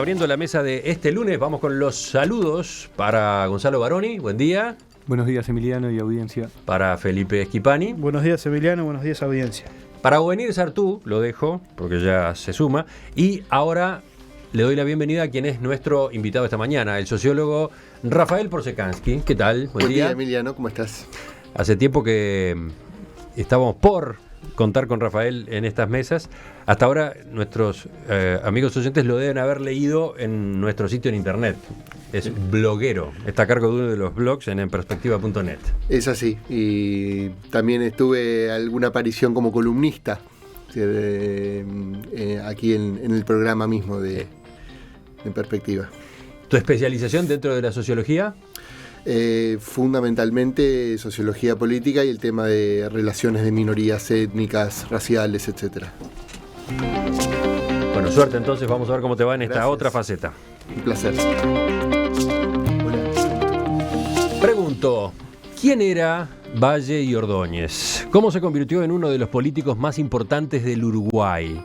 abriendo la mesa de este lunes. Vamos con los saludos para Gonzalo Baroni, buen día. Buenos días, Emiliano y audiencia. Para Felipe Esquipani. Buenos días, Emiliano, buenos días, audiencia. Para Ovenir Sartú, lo dejo porque ya se suma. Y ahora le doy la bienvenida a quien es nuestro invitado esta mañana, el sociólogo Rafael Porsekansky. ¿Qué tal? Buen día, Emiliano, ¿cómo estás? Hace tiempo que estábamos por contar con Rafael en estas mesas. Hasta ahora nuestros amigos oyentes lo deben haber leído en nuestro sitio en internet. Es bloguero, está a cargo de uno de los blogs en enperspectiva.net. Es así, y también tuve alguna aparición como columnista aquí en el programa mismo de Perspectiva. ¿Tu especialización dentro de la sociología? Fundamentalmente sociología política y el tema de relaciones de minorías étnicas, raciales, etc. Bueno, suerte entonces, vamos a ver cómo te va en esta Gracias. otra faceta. Un placer. Pregunto, ¿quién era Valle y Ordóñez? ¿Cómo se convirtió en uno de los políticos más importantes del Uruguay?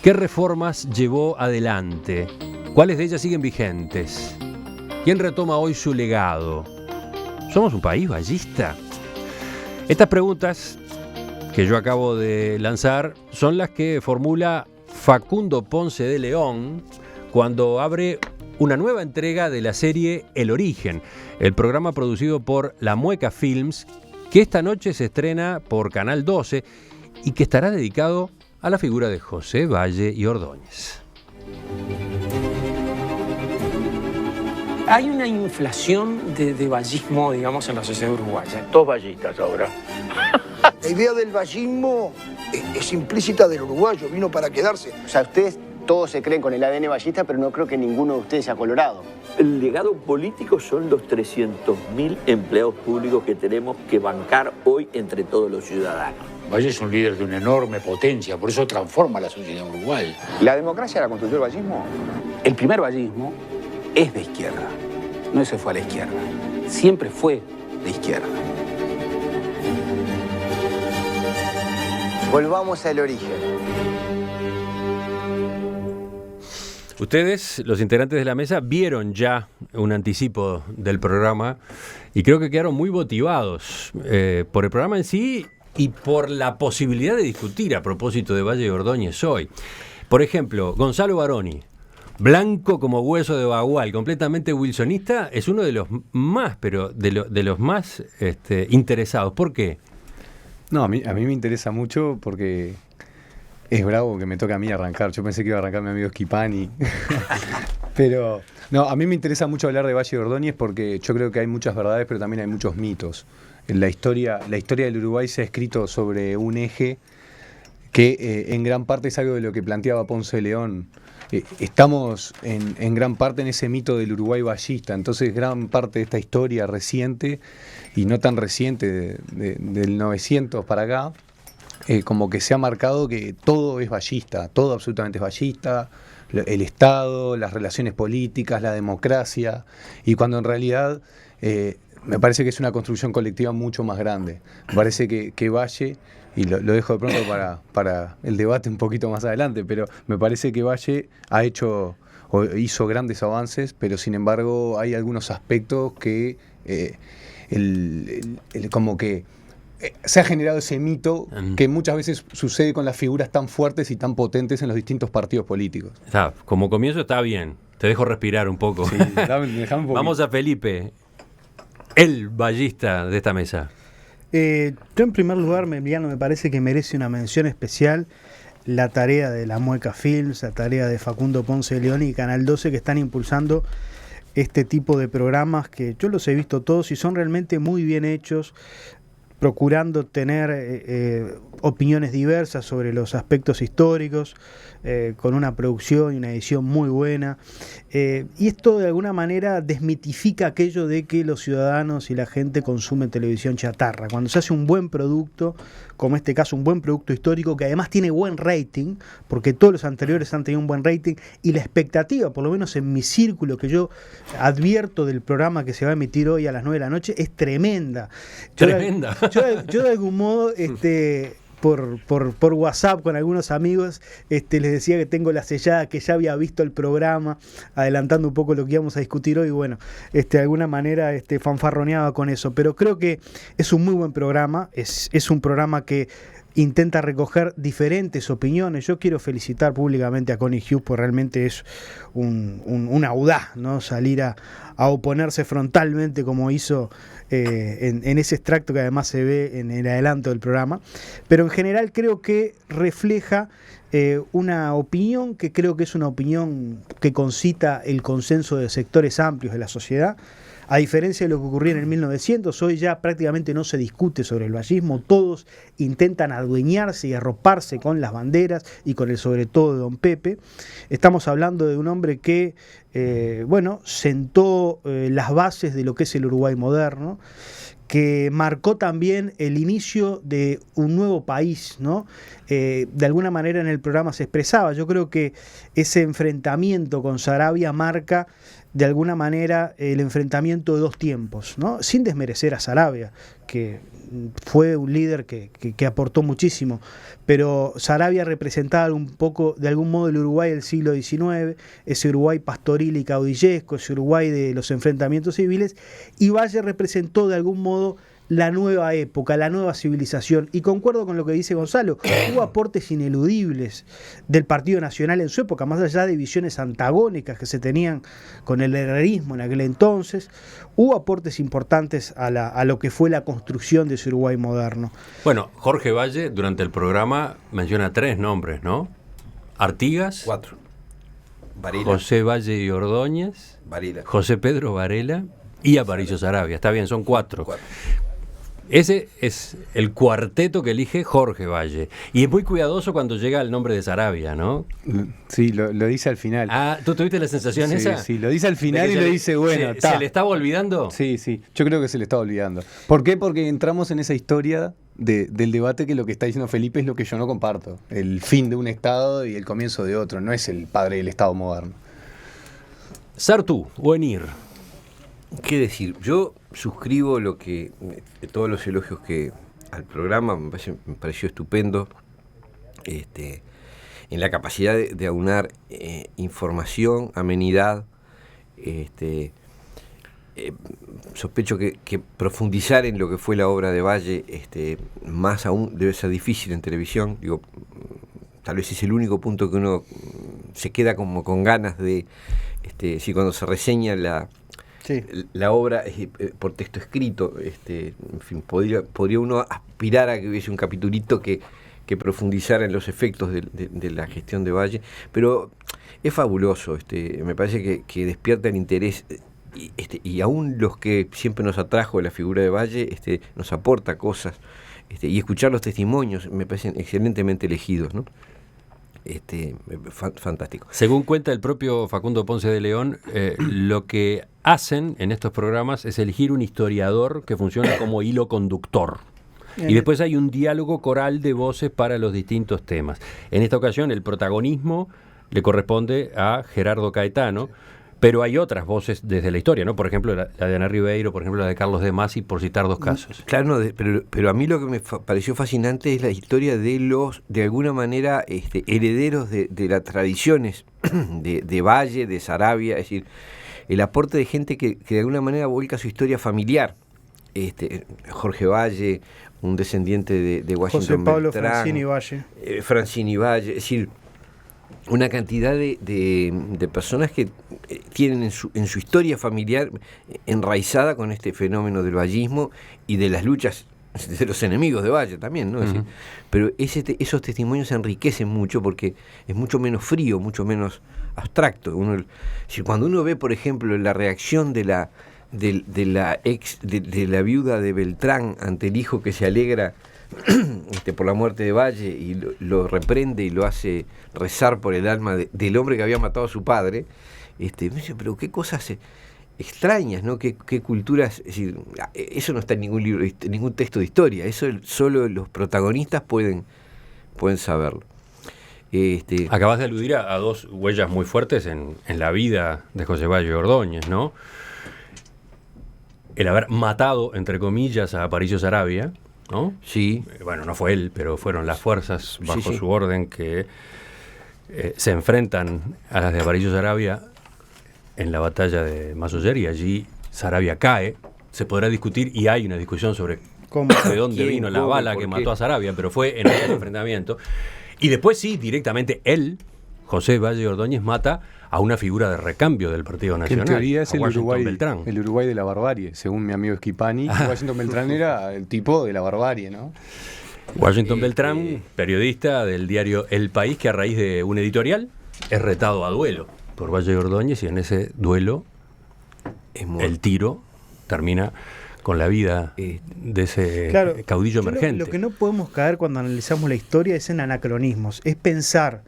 ¿Qué reformas llevó adelante? ¿Cuáles de ellas siguen vigentes? ¿Quién retoma hoy su legado? ¿Somos un país vallista? Estas preguntas que yo acabo de lanzar son las que formula Facundo Ponce de León cuando abre una nueva entrega de la serie El Origen, el programa producido por La Mueca Films, que esta noche se estrena por Canal 12 y que estará dedicado a la figura de José Valle y Ordóñez. Hay una inflación de vallismo, digamos, en la sociedad uruguaya. Dos vallistas ahora. La idea del vallismo es implícita del uruguayo, vino para quedarse. O sea, ustedes todos se creen con el ADN vallista, pero no creo que ninguno de ustedes sea colorado. El legado político son los 300.000 empleados públicos que tenemos que bancar hoy entre todos los ciudadanos. Valle es un líder de una enorme potencia, por eso transforma la sociedad uruguaya. ¿La democracia la construyó el vallismo? El primer vallismo es de izquierda, no se fue a la izquierda, siempre fue de izquierda. Volvamos al origen. Ustedes, los integrantes de la mesa, vieron ya un anticipo del programa y creo que quedaron muy motivados por el programa en sí y por la posibilidad de discutir a propósito de Valle y Ordóñez hoy. Por ejemplo, Gonzalo Baroni, blanco como hueso de bagual, completamente wilsonista, es uno de los más, pero de los más interesados. ¿Por qué? No, a mí me interesa mucho porque es bravo que me toque a mí arrancar. Yo pensé que iba a arrancar mi amigo Esquipani. Pero no, a mí me interesa mucho hablar de Valle y Ordóñez porque yo creo que hay muchas verdades, pero también hay muchos mitos. La historia del Uruguay se ha escrito sobre un eje que en gran parte es algo de lo que planteaba Ponce de León. Estamos en gran parte en ese mito del Uruguay vallista, entonces gran parte de esta historia reciente y no tan reciente del 900 para acá, como que se ha marcado que todo es vallista, todo absolutamente es vallista, el Estado, las relaciones políticas, la democracia, y cuando en realidad me parece que es una construcción colectiva mucho más grande. Me parece que Valle, y lo dejo de pronto para el debate un poquito más adelante, pero me parece que Valle ha hecho o hizo grandes avances, pero sin embargo hay algunos aspectos que como que se ha generado ese mito que muchas veces sucede con las figuras tan fuertes y tan potentes en los distintos partidos políticos. Como comienzo está bien, te dejo respirar un poco. Sí, déjame un poquito. Vamos a Felipe, el vallista de esta mesa. Yo en primer lugar, Emiliano, me parece que merece una mención especial la tarea de La Mueca Films, la tarea de Facundo Ponce de León y Canal 12, que están impulsando este tipo de programas que yo los he visto todos y son realmente muy bien hechos, procurando tener opiniones diversas sobre los aspectos históricos, con una producción y una edición muy buena. Y esto de alguna manera desmitifica aquello de que los ciudadanos y la gente consumen televisión chatarra. Cuando se hace un buen producto, como en este caso un buen producto histórico, que además tiene buen rating, porque todos los anteriores han tenido un buen rating, y la expectativa, por lo menos en mi círculo que yo advierto del programa que se va a emitir hoy a las 9 de la noche, es tremenda. Yo de algún modo por WhatsApp con algunos amigos, les decía que tengo la sellada, que ya había visto el programa, adelantando un poco lo que íbamos a discutir hoy. Bueno, de alguna manera fanfarroneaba con eso, pero creo que es un muy buen programa, es un programa que intenta recoger diferentes opiniones. Yo quiero felicitar públicamente a Connie Hughes, porque realmente es un audaz, ¿no? Salir a oponerse frontalmente como hizo en ese extracto que además se ve en el adelanto del programa. Pero en general creo que refleja una opinión que creo que es una opinión que concita el consenso de sectores amplios de la sociedad. A diferencia de lo que ocurría en el 1900, hoy ya prácticamente no se discute sobre el vallismo, todos intentan adueñarse y arroparse con las banderas y con el sobre todo de Don Pepe. Estamos hablando de un hombre que, sentó las bases de lo que es el Uruguay moderno, que marcó también el inicio de un nuevo país, ¿no? De alguna manera en el programa se expresaba. Yo creo que ese enfrentamiento con Saravia marca de alguna manera el enfrentamiento de dos tiempos, ¿no? Sin desmerecer a Saravia, que fue un líder que aportó muchísimo, pero Saravia representaba un poco, de algún modo, el Uruguay del siglo XIX, ese Uruguay pastoril y caudillesco, ese Uruguay de los enfrentamientos civiles, y Valle representó de algún modo la nueva época, la nueva civilización. Y concuerdo con lo que dice Gonzalo, hubo aportes ineludibles del Partido Nacional en su época, más allá de visiones antagónicas que se tenían con el herrerismo en aquel entonces, hubo aportes importantes a lo que fue la construcción de ese Uruguay moderno. Bueno, Jorge Valle durante el programa menciona 3 nombres, ¿no? Artigas, 4. Varela. José Valle y Ordóñez, Varela. José Pedro Varela y Aparicio Saravia. Está bien, son 4. Ese es el cuarteto que elige Jorge Valle. Y es muy cuidadoso cuando llega el nombre de Saravia, ¿no? Sí, lo dice al final. Ah, ¿tú tuviste la sensación esa? Sí, lo dice al final y lo dice, bueno, ¿Se le estaba olvidando? Sí, yo creo que se le estaba olvidando. ¿Por qué? Porque entramos en esa historia del debate que lo que está diciendo Felipe es lo que yo no comparto. El fin de un Estado y el comienzo de otro. No es el padre del Estado moderno. Sartú, Buenir. ¿Qué decir? Yo suscribo todos los elogios que al programa me pareció estupendo, en la capacidad de aunar información, amenidad. Sospecho que profundizar en lo que fue la obra de Valle, más aún debe ser difícil en televisión. Digo, tal vez es el único punto que uno se queda como con ganas de, si cuando se reseña la obra por texto escrito, en fin, podría uno aspirar a que hubiese un capitulito que profundizara en los efectos de la gestión de Valle, pero es fabuloso, me parece que despierta el interés, y aún los que siempre nos atrajo la figura de Valle, nos aporta cosas, y escuchar los testimonios me parecen excelentemente elegidos, ¿no? Fantástico. Según cuenta el propio Facundo Ponce de León, lo que hacen en estos programas es elegir un historiador que funciona como hilo conductor. Y después hay un diálogo coral de voces para los distintos temas. En esta ocasión el protagonismo le corresponde a Gerardo Caetano, pero hay otras voces desde la historia, ¿no? Por ejemplo, la de Ana Ribeiro, por ejemplo, la de Carlos de Masi, por citar 2 casos. Claro, no, pero a mí lo que me pareció fascinante es la historia de alguna manera, herederos de las tradiciones de Valle, de Saravia, es decir, el aporte de gente que de alguna manera vuelca su historia familiar. Jorge Valle, un descendiente de Washington José Pablo Beltrán, Francini Valle. Francini Valle, es decir, una cantidad de personas que tienen en su historia familiar enraizada con este fenómeno del vallismo y de las luchas de los enemigos de Valle también, ¿no? Es decir, pero esos testimonios se enriquecen mucho porque es mucho menos frío, mucho menos abstracto. Cuando uno ve, por ejemplo, la reacción de la viuda de Beltrán ante el hijo que se alegra por la muerte de Valle y lo reprende y lo hace rezar por el alma del hombre que había matado a su padre, pero qué cosas extrañas, ¿no? Qué culturas, es decir, eso no está en ningún libro, ningún texto de historia, eso solo los protagonistas pueden saberlo. Acabas de aludir a 2 huellas muy fuertes en la vida de José Valle Ordóñez, ¿no? El haber matado, entre comillas, a Aparicio Saravia, ¿no? Sí. Bueno, no fue él, pero fueron las fuerzas bajo Sí. su orden que se enfrentan a las de Aparicio Saravia en la batalla de Masoyer, y allí Saravia cae. Se podrá discutir, y hay una discusión sobre de dónde ¿Quién, vino la cómo, bala por que qué? mató a Saravia, pero fue en ese enfrentamiento. Y después sí, directamente él, José Valle Ordóñez, mata a una figura de recambio del Partido Que Nacional, en teoría es a el Washington Beltrán. Uruguay de la barbarie, según mi amigo Schipani. Washington Beltrán era el tipo de la barbarie, ¿no? Washington Beltrán, periodista del diario El País, que a raíz de un editorial es retado a duelo por Valle Ordóñez, y en ese duelo el tiro termina con la vida de ese caudillo emergente. Lo que no podemos caer cuando analizamos la historia es en anacronismos, es pensar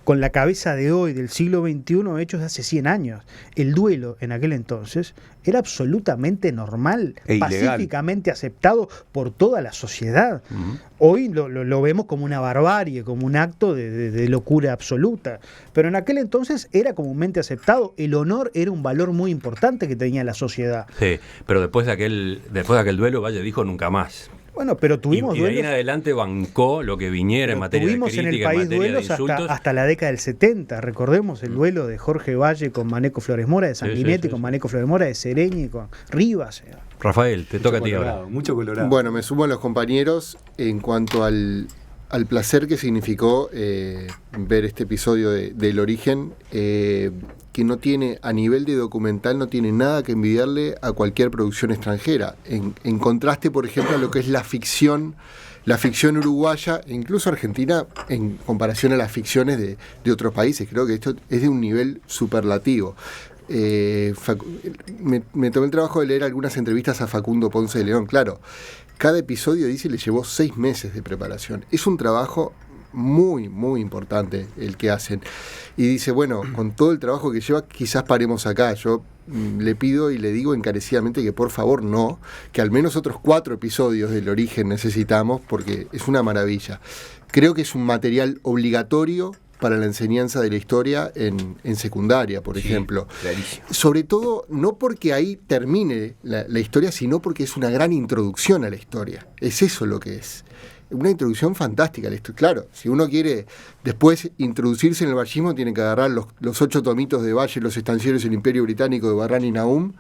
con la cabeza de hoy, del siglo XXI, hechos de hace 100 años. El duelo en aquel entonces era absolutamente normal, E ilegal. pacíficamente aceptado por toda la sociedad. Hoy lo vemos como una barbarie, como un acto de locura absoluta. Pero en aquel entonces era comúnmente aceptado. El honor era un valor muy importante que tenía la sociedad. Sí, pero después de aquel duelo, Valle dijo nunca más. Bueno, pero tuvimos y de ahí en duelos. adelante bancó lo que viniera en materia de Tuvimos en el crítica, en país materia de duelos insultos. hasta la década del 70. Recordemos el duelo de Jorge Valle con Maneco Flores Mora, de Sanguinetti con Maneco Flores Mora, de Sereñi con Rivas. Rafael, te toca a ti ahora. Mucho colorado. Bueno, me sumo a los compañeros en cuanto al placer que significó ver este episodio del Origen, que no tiene, a nivel de documental, no tiene nada que envidiarle a cualquier producción extranjera. En contraste, por ejemplo, a lo que es la ficción uruguaya, e incluso argentina, en comparación a las ficciones de otros países. Creo que esto es de un nivel superlativo. Me tomé el trabajo de leer algunas entrevistas a Facundo Ponce de León. Claro, cada episodio, dice, le llevó 6 meses de preparación. Es un trabajo muy, muy importante el que hacen. Y dice, bueno, con todo el trabajo que lleva, quizás paremos acá. Yo le pido y le digo encarecidamente que por favor no, que al menos otros 4 episodios del Origen necesitamos, porque es una maravilla. Creo que es un material obligatorio para la enseñanza de la historia en secundaria, por ejemplo. Clarísimo. Sobre todo, no porque ahí termine la historia, sino porque es una gran introducción a la historia. Es eso lo que es. Una introducción fantástica a la historia. Claro, si uno quiere después introducirse en el vallismo, tiene que agarrar los 8 tomitos de Valle, Los estancieros y el Imperio Británico de Barrán y Nahum,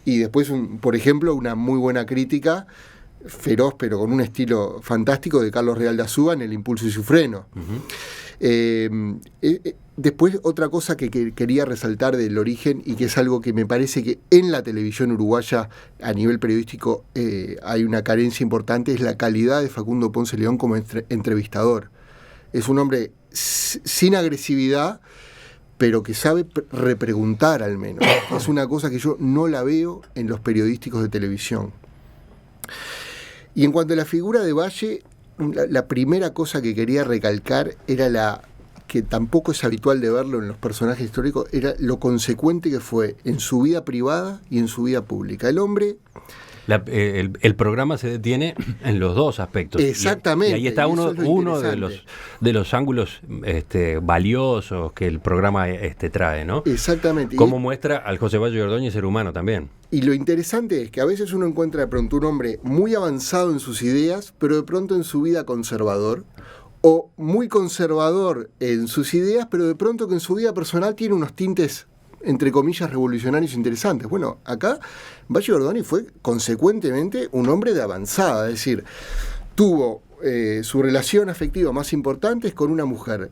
y después, por ejemplo, una muy buena crítica, feroz pero con un estilo fantástico, de Carlos Real de Azúa en El impulso y su freno. Después, otra cosa que quería resaltar del Origen, y que es algo que me parece que en la televisión uruguaya a nivel periodístico hay una carencia importante, es la calidad de Facundo Ponce León como entrevistador. Es un hombre sin agresividad, pero que sabe repreguntar al menos. Es una cosa que yo no la veo en los periodísticos de televisión. Y en cuanto a la figura de Valle, la primera cosa que quería recalcar era que tampoco es habitual de verlo en los personajes históricos, era lo consecuente que fue en su vida privada y en su vida pública. El hombre... El programa se detiene en los dos aspectos. Exactamente. Y ahí está uno de los ángulos valiosos que el programa trae, ¿no? Exactamente. Cómo muestra al José Valle Ordóñez ser humano también. Y lo interesante es que a veces uno encuentra de pronto un hombre muy avanzado en sus ideas, pero de pronto en su vida conservador, o muy conservador en sus ideas, pero de pronto que en su vida personal tiene unos tintes, entre comillas, revolucionarios interesantes. Bueno, acá Valle Ordóñez fue consecuentemente un hombre de avanzada, es decir, tuvo su relación afectiva más importante con una mujer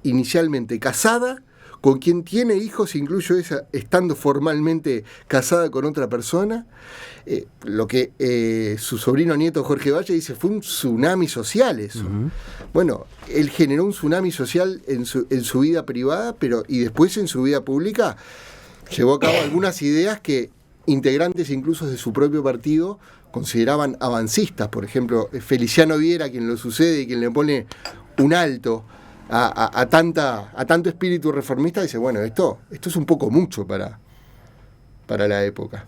inicialmente casada, con quien tiene hijos, incluso esa estando formalmente casada con otra persona. Lo que su sobrino nieto Jorge Valle dice, fue un tsunami social eso. Uh-huh. Bueno, él generó un tsunami social en su vida privada, y después en su vida pública llevó a cabo algunas ideas que integrantes incluso de su propio partido consideraban avancistas. Por ejemplo, Feliciano Viera, quien lo sucede y quien le pone un alto a tanto espíritu reformista, dice, bueno, esto es un poco mucho para la época.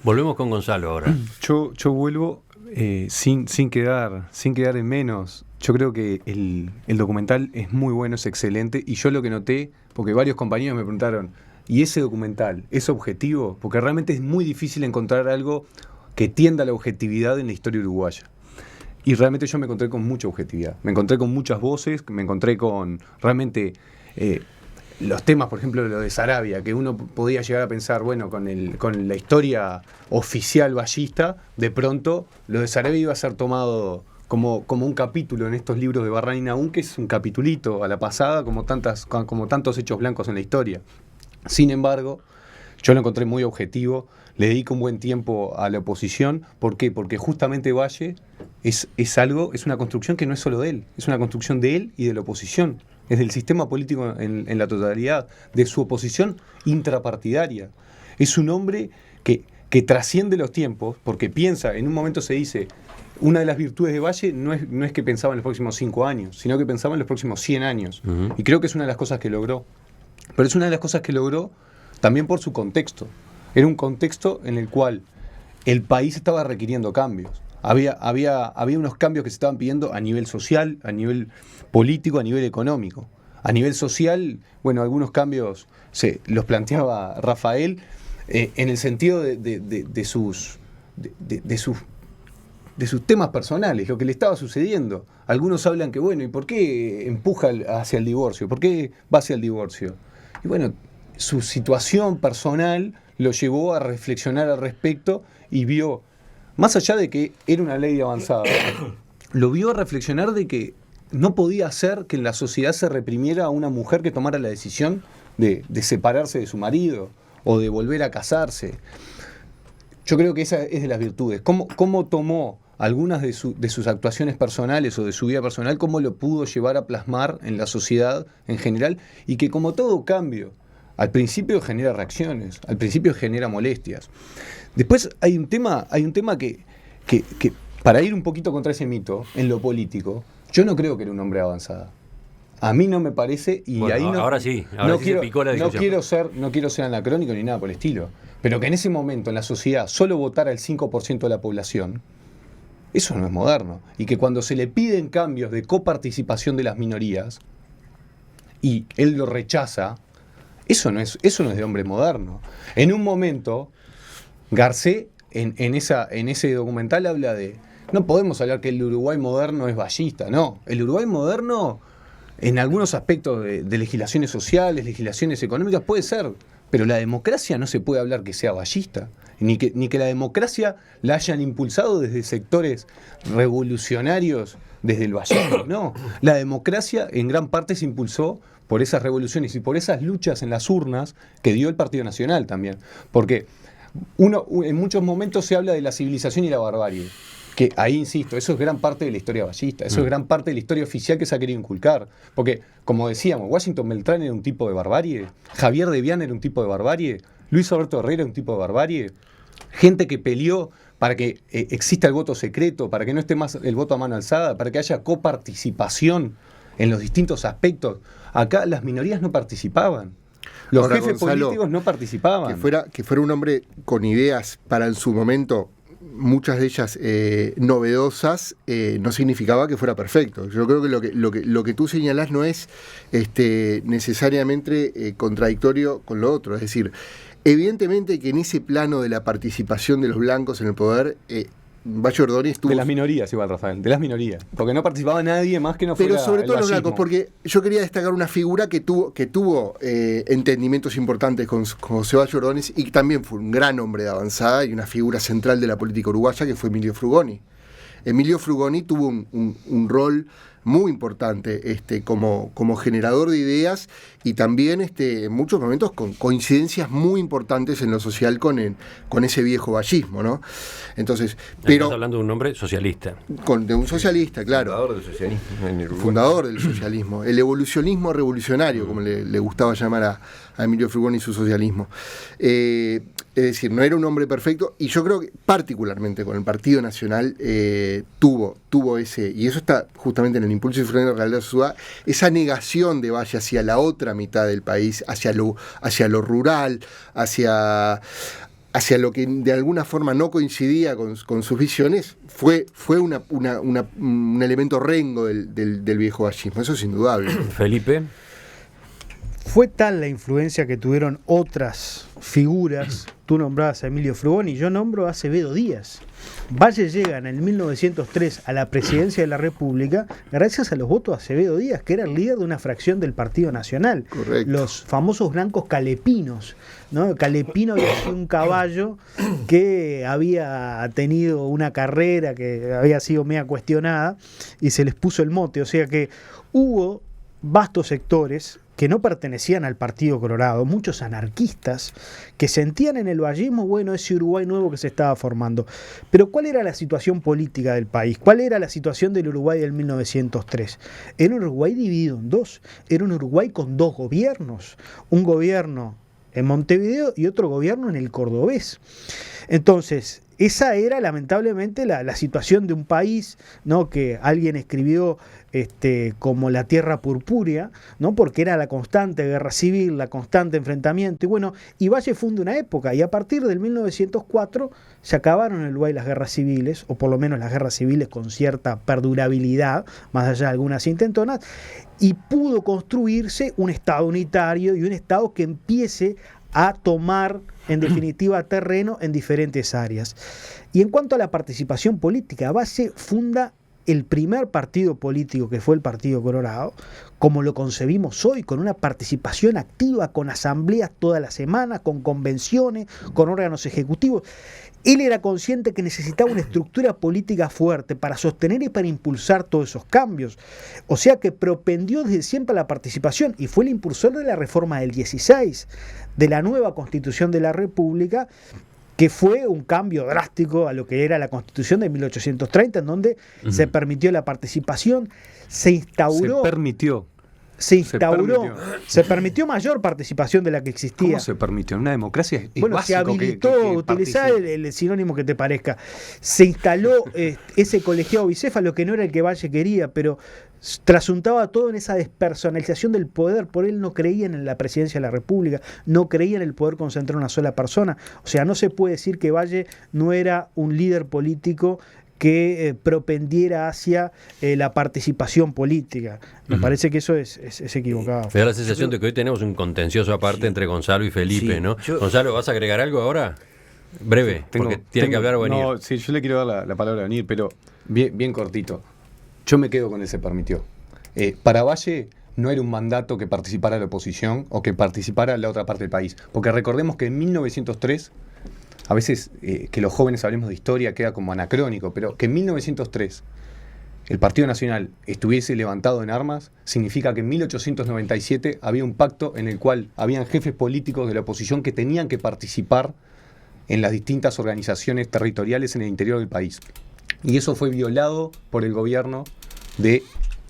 Volvemos con Gonzalo ahora. Yo vuelvo sin quedar en menos. Yo creo que el documental es muy bueno, es excelente, y yo lo que noté, porque varios compañeros me preguntaron, ¿y ese documental es objetivo? Porque realmente es muy difícil encontrar algo que tienda a la objetividad en la historia uruguaya. Y realmente yo me encontré con mucha objetividad, me encontré con muchas voces, me encontré con realmente los temas, por ejemplo, lo de Saravia, que uno podía llegar a pensar, bueno, con la historia oficial vallista, de pronto lo de Saravia iba a ser tomado como un capítulo en estos libros de Barrani Nahum, que es un capitulito a la pasada, como tantos hechos blancos en la historia. Sin embargo, yo lo encontré muy objetivo, le dedico un buen tiempo a la oposición. ¿Por qué? Porque justamente Valle es una construcción que no es solo de él, es una construcción de él y de la oposición, es del sistema político en la totalidad, de su oposición intrapartidaria. Es un hombre que trasciende los tiempos, porque piensa, en un momento se dice, una de las virtudes de Valle no es que pensaba en los próximos 5 años, sino que pensaba en los próximos 100 años. Uh-huh. Y creo que es una de las cosas que logró. Pero es una de las cosas que logró también por su contexto. Era un contexto en el cual el país estaba requiriendo cambios. Había unos cambios que se estaban pidiendo a nivel social, a nivel político, a nivel económico. A nivel social, bueno, algunos cambios los planteaba Rafael en el sentido de sus temas personales, lo que le estaba sucediendo. Algunos hablan que, bueno, ¿y por qué empuja hacia el divorcio? ¿Por qué va hacia el divorcio? Y bueno, su situación personal lo llevó a reflexionar al respecto y vio, más allá de que era una ley de avanzada, lo vio a reflexionar de que no podía hacer que en la sociedad se reprimiera a una mujer que tomara la decisión de separarse de su marido o de volver a casarse. Yo creo que esa es de las virtudes. ¿Cómo tomó algunas de sus actuaciones personales o de su vida personal, cómo lo pudo llevar a plasmar en la sociedad en general? Y que como todo cambio, al principio genera reacciones, al principio genera molestias. Después hay un tema que para ir un poquito contra ese mito, en lo político, yo no creo que era un hombre de avanzada. A mí no me parece, y bueno, ahí no. Ahora sí se picó la discusión. No quiero ser anacrónico ni nada por el estilo. Pero que en ese momento en la sociedad solo votara el 5% de la población, eso no es moderno. Y que cuando se le piden cambios de coparticipación de las minorías y él lo rechaza, eso no es de hombre moderno. En un momento, Garcés, en ese documental habla de, no podemos hablar que el Uruguay moderno es vallista, no. El Uruguay moderno, en algunos aspectos de legislaciones sociales, legislaciones económicas, puede ser, pero la democracia no se puede hablar que sea vallista, ni que la democracia la hayan impulsado desde sectores revolucionarios, desde el vallismo, no. La democracia en gran parte se impulsó por esas revoluciones y por esas luchas en las urnas que dio el Partido Nacional también. Porque en muchos momentos se habla de la civilización y la barbarie, que ahí insisto, eso es gran parte de la historia vallista, eso es gran parte de la historia oficial que se ha querido inculcar. Porque, como decíamos, Washington Beltrán era un tipo de barbarie, Javier de Viana era un tipo de barbarie, Luis Alberto Herrera era un tipo de barbarie, gente que peleó para que exista el voto secreto, para que no esté más el voto a mano alzada, para que haya coparticipación en los distintos aspectos. Acá las minorías no participaban. Los Ahora, jefes Gonzalo, políticos no participaban. Que fuera un hombre con ideas para en su momento, muchas de ellas novedosas, no significaba que fuera perfecto. Yo creo que lo que tú señalás no es necesariamente contradictorio con lo otro. Es decir, evidentemente que en ese plano de la participación de los blancos en el poder, Valle Ordóñez estuvo... De las minorías igual, Rafael, de las minorías. Porque no participaba nadie más que no fuera Pero sobre todo el los blancos, vallismo. porque yo quería destacar una figura que tuvo entendimientos importantes con José Valle Ordóñez y que también fue un gran hombre de avanzada y una figura central de la política uruguaya, que fue Emilio Frugoni. Emilio Frugoni tuvo un rol muy importante como generador de ideas y también en muchos momentos con coincidencias muy importantes en lo social con ese viejo vallismo, ¿no? Entonces, estás hablando de un hombre socialista. De un socialista, claro. Fundador del socialismo en Uruguay. Fundador del socialismo. El evolucionismo revolucionario, como le gustaba llamar a Emilio Frugoni su socialismo. Es decir, no era un hombre perfecto, y yo creo que particularmente con el Partido Nacional tuvo ese, y eso está justamente en el impulso de la realidad de la ciudad, esa negación de Valle hacia la otra mitad del país, hacia lo rural, hacia lo que de alguna forma no coincidía con sus visiones, fue un elemento rengo del viejo vallismo, eso es indudable. Felipe. fue tal la influencia que tuvieron otras figuras. Tú nombrabas a Emilio Frugoni, yo nombro a Acevedo Díaz. Valle llega en el 1903 a la presidencia de la República gracias a los votos de Acevedo Díaz, que era el líder de una fracción del Partido Nacional. Correcto. Los famosos blancos calepinos, ¿no? Calepino había sido un caballo que había tenido una carrera que había sido media cuestionada y se les puso el mote. O sea que hubo vastos sectores que no pertenecían al Partido Colorado, muchos anarquistas que sentían en el vallismo, bueno, ese Uruguay nuevo que se estaba formando. Pero ¿cuál era la situación política del país? ¿Cuál era la situación del Uruguay del 1903? Era un Uruguay dividido en dos, era un Uruguay con dos gobiernos, un gobierno en Montevideo y otro gobierno en el Cordobés. Entonces, esa era lamentablemente la situación de un país, ¿no? Que alguien escribió como la tierra purpúrea, ¿no? Porque era la constante guerra civil, la constante enfrentamiento. Y bueno, y Valle funda una época, y a partir del 1904 se acabaron en Uruguay las guerras civiles, o por lo menos las guerras civiles con cierta perdurabilidad, más allá de algunas intentonas, y pudo construirse un Estado unitario y un Estado que empiece a tomar, en definitiva, terreno en diferentes áreas. Y en cuanto a la participación política, Valle funda el primer partido político, que fue el Partido Colorado, como lo concebimos hoy, con una participación activa, con asambleas toda la semana, con convenciones, con órganos ejecutivos. Él era consciente que necesitaba una estructura política fuerte para sostener y para impulsar todos esos cambios. O sea que propendió desde siempre a la participación y fue el impulsor de la reforma del 16, de la nueva Constitución de la República, que fue un cambio drástico a lo que era la Constitución de 1830, en donde se permitió la participación, se permitió mayor participación de la que existía. ¿Cómo se permitió? Una democracia es bueno, básico se habilitó, utilizar el sinónimo que te parezca. Se instaló ese colegiado bicéfalo que no era el que Valle quería, pero trasuntaba todo en esa despersonalización del poder. Por él no creían en la presidencia de la República, no creían en el poder concentrar en una sola persona. O sea, no se puede decir que Valle no era un líder político que propendiera hacia la participación política. Me parece que eso es equivocado. Me da la sensación de que hoy tenemos un contencioso aparte entre Gonzalo y Felipe, ¿no? Gonzalo, ¿vas a agregar algo ahora? Breve, porque tiene que hablar o venir. No, sí, yo le quiero dar la palabra a venir, pero bien cortito. Yo me quedo con él, se permitió. Para Valle no era un mandato que participara la oposición o que participara la otra parte del país. Porque recordemos que en 1903, a veces que los jóvenes hablemos de historia queda como anacrónico, pero que en 1903 el Partido Nacional estuviese levantado en armas, significa que en 1897 había un pacto en el cual habían jefes políticos de la oposición que tenían que participar en las distintas organizaciones territoriales en el interior del país. Y eso fue violado por el gobierno de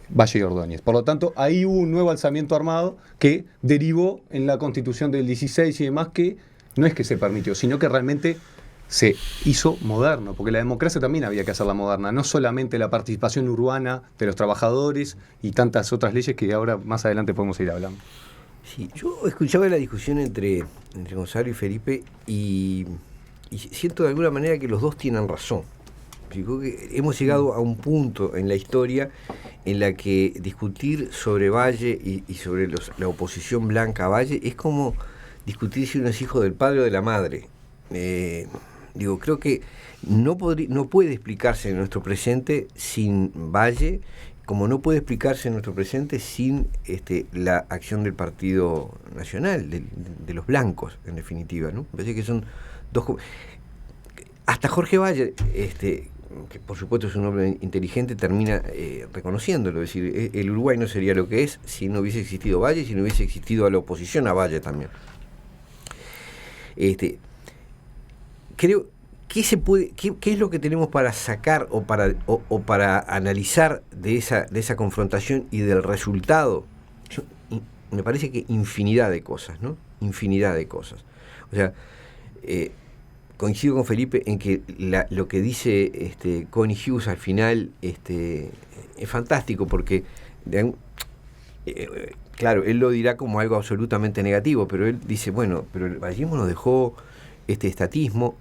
Valle y Ordóñez. Por lo tanto, ahí hubo un nuevo alzamiento armado que derivó en la Constitución del 16 y demás, que no es que se permitió, sino que realmente se hizo moderno, porque la democracia también había que hacerla moderna, no solamente la participación urbana de los trabajadores y tantas otras leyes que ahora más adelante podemos ir hablando. Sí, yo escuchaba la discusión entre Gonzalo y Felipe y siento de alguna manera que los dos tienen razón. Digo que hemos llegado a un punto en la historia en la que discutir sobre Valle y sobre la oposición blanca a Valle es como discutir si uno es hijo del padre o de la madre. Creo que no puede explicarse en nuestro presente sin Valle, como no puede explicarse en nuestro presente sin la acción del Partido Nacional, de los blancos, en definitiva, ¿no? Me parece que son dos... Hasta Jorge Valle, que por supuesto es un hombre inteligente, termina reconociéndolo, es decir, el Uruguay no sería lo que es si no hubiese existido Valle, si no hubiese existido a la oposición a Valle también. Creo, ¿qué es lo que tenemos para sacar o para analizar de esa confrontación y del resultado? Me parece que infinidad de cosas, ¿no? Infinidad de cosas. O sea, coincido con Felipe en que lo que dice Connie Hughes al final es fantástico, porque claro, él lo dirá como algo absolutamente negativo, pero él dice, bueno, pero el vallismo nos dejó este estatismo,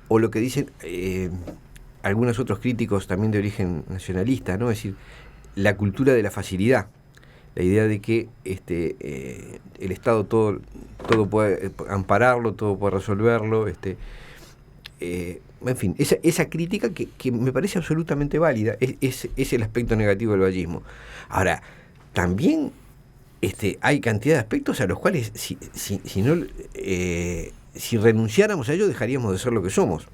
o lo que dicen algunos otros críticos también de origen nacionalista, ¿no? Es decir, la cultura de la facilidad. la idea de que el Estado todo puede ampararlo, todo puede resolverlo, en fin, esa crítica que me parece absolutamente válida, es el aspecto negativo del vallismo. Ahora, también hay cantidad de aspectos a los cuales si renunciáramos a ellos dejaríamos de ser lo que somos.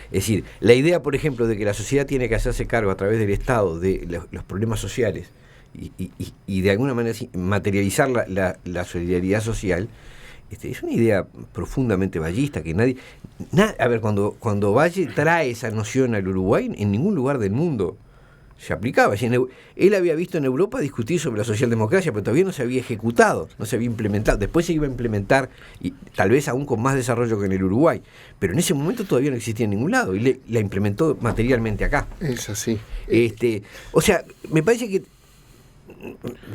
Es decir, la idea, por ejemplo, de que la sociedad tiene que hacerse cargo a través del Estado de los problemas sociales y de alguna manera materializar la solidaridad social, es una idea profundamente vallista, que cuando Valle trae esa noción al Uruguay, en ningún lugar del mundo se aplicaba. Él había visto en Europa discutir sobre la socialdemocracia, pero todavía no se había ejecutado, no se había implementado. Después se iba a implementar, y tal vez aún con más desarrollo que en el Uruguay, pero en ese momento todavía no existía en ningún lado, y la implementó materialmente acá. Es así. O sea, me parece que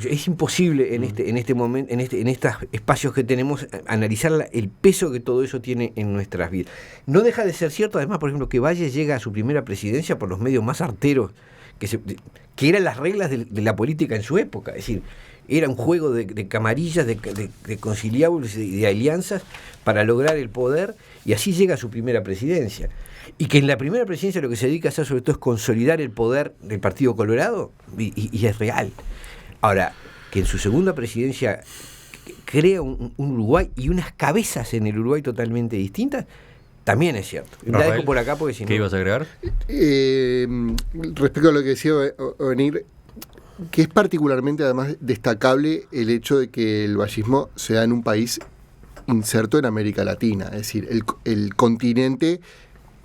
es imposible en este momento, en estos espacios que tenemos, analizar el peso que todo eso tiene en nuestras vidas. No deja de ser cierto, además, por ejemplo, que Valle llega a su primera presidencia por los medios más arteros que eran las reglas de la política en su época. Es decir, era un juego de camarillas, de conciliables y de alianzas para lograr el poder, y así llega a su primera presidencia. Y que en la primera presidencia lo que se dedica a hacer sobre todo es consolidar el poder del Partido Colorado, y es real. Ahora, que en su segunda presidencia crea un Uruguay y unas cabezas en el Uruguay totalmente distintas, también es cierto. La dejo por acá porque si no... ¿Qué ibas a agregar? Respecto a lo que decía Ovenir, que es particularmente además destacable el hecho de que el vallismo se da en un país inserto en América Latina, es decir, el continente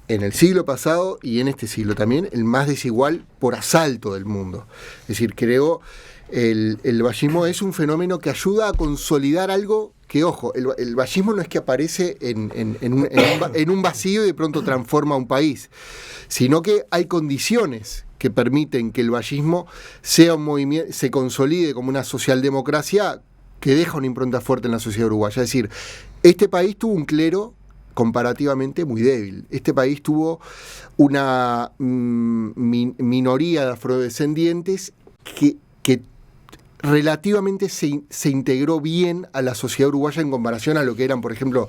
en el siglo pasado y en este siglo también el más desigual por asalto del mundo. Es decir, creo el vallismo es un fenómeno que ayuda a consolidar algo que, ojo, el vallismo no es que aparece en un vacío y de pronto transforma un país, sino que hay condiciones que permiten que el vallismo sea un movimiento, se consolide como una socialdemocracia que deja una impronta fuerte en la sociedad uruguaya. Es decir, este país tuvo un clero comparativamente muy débil. Este país tuvo una minoría de afrodescendientes que relativamente se integró bien a la sociedad uruguaya en comparación a lo que eran, por ejemplo,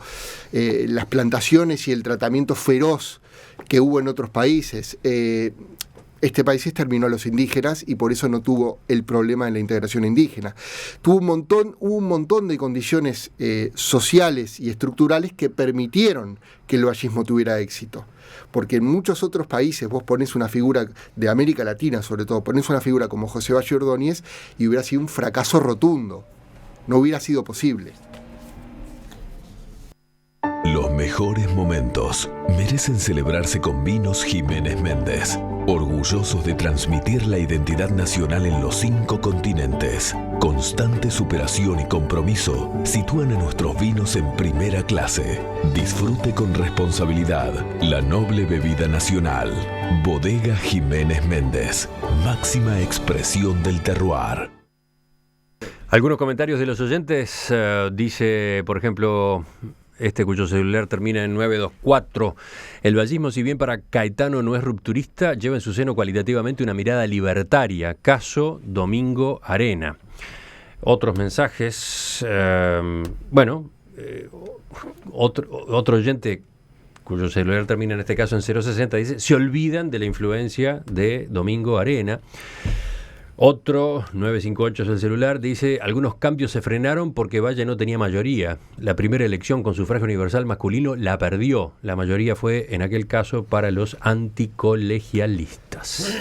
las plantaciones y el tratamiento feroz que hubo en otros países. Este país exterminó a los indígenas y por eso no tuvo el problema de la integración indígena. Hubo un montón de condiciones sociales y estructurales que permitieron que el vallismo tuviera éxito. Porque en muchos otros países vos ponés una figura de América Latina, sobre todo, ponés una figura como José Valle Ordóñez y hubiera sido un fracaso rotundo. No hubiera sido posible. Los mejores momentos merecen celebrarse con Vinos Jiménez Méndez. Orgullosos de transmitir la identidad nacional en los 5 continentes. Constante superación y compromiso sitúan a nuestros vinos en primera clase. Disfrute con responsabilidad la noble bebida nacional. Bodega Jiménez Méndez. Máxima expresión del terroir. Algunos comentarios de los oyentes. Dice, por ejemplo, cuyo celular termina en 924. El vallismo, si bien para Caetano no es rupturista, lleva en su seno cualitativamente una mirada libertaria. Caso Domingo Arena. Otros mensajes. Otro oyente cuyo celular termina en este caso en 060 dice: se olvidan de la influencia de Domingo Arena. Otro, 958 es el celular, dice: algunos cambios se frenaron porque Valle no tenía mayoría. La primera elección con sufragio universal masculino la perdió. La mayoría fue, en aquel caso, para los anticolegialistas.